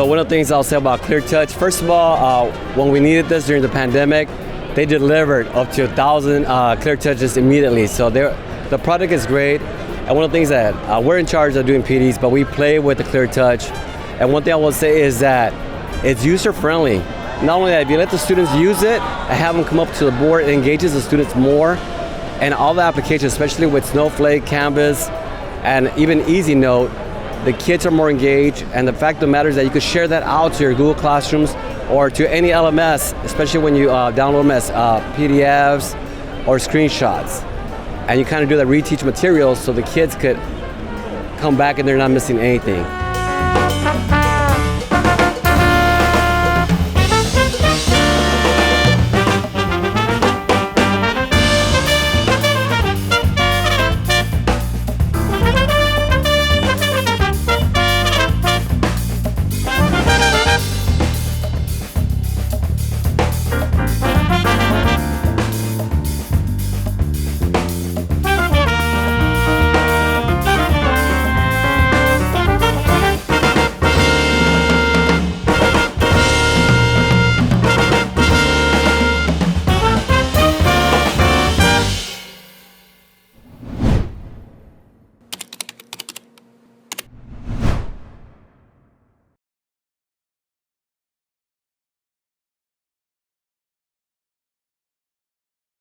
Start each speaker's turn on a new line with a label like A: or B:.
A: one of the things I'll say about Clear Touch, first of all, when we needed this during the pandemic, they delivered up to 1,000 Clear Touches immediately. So the product is great. And one of the things that we're in charge of doing PDs, but we play with the Clear Touch. And one thing I will say is that it's user-friendly. Not only that, if you let the students use it and have them come up to the board, it engages the students more. And all the applications, especially with Snowflake, Canvas, and even EasyNote, the kids are more engaged. And the fact of the matter is that you could share that out to your Google Classrooms or to any LMS, especially when you download them as PDFs or screenshots. And you kind of do that reteach materials so the kids could come back and they're not missing anything.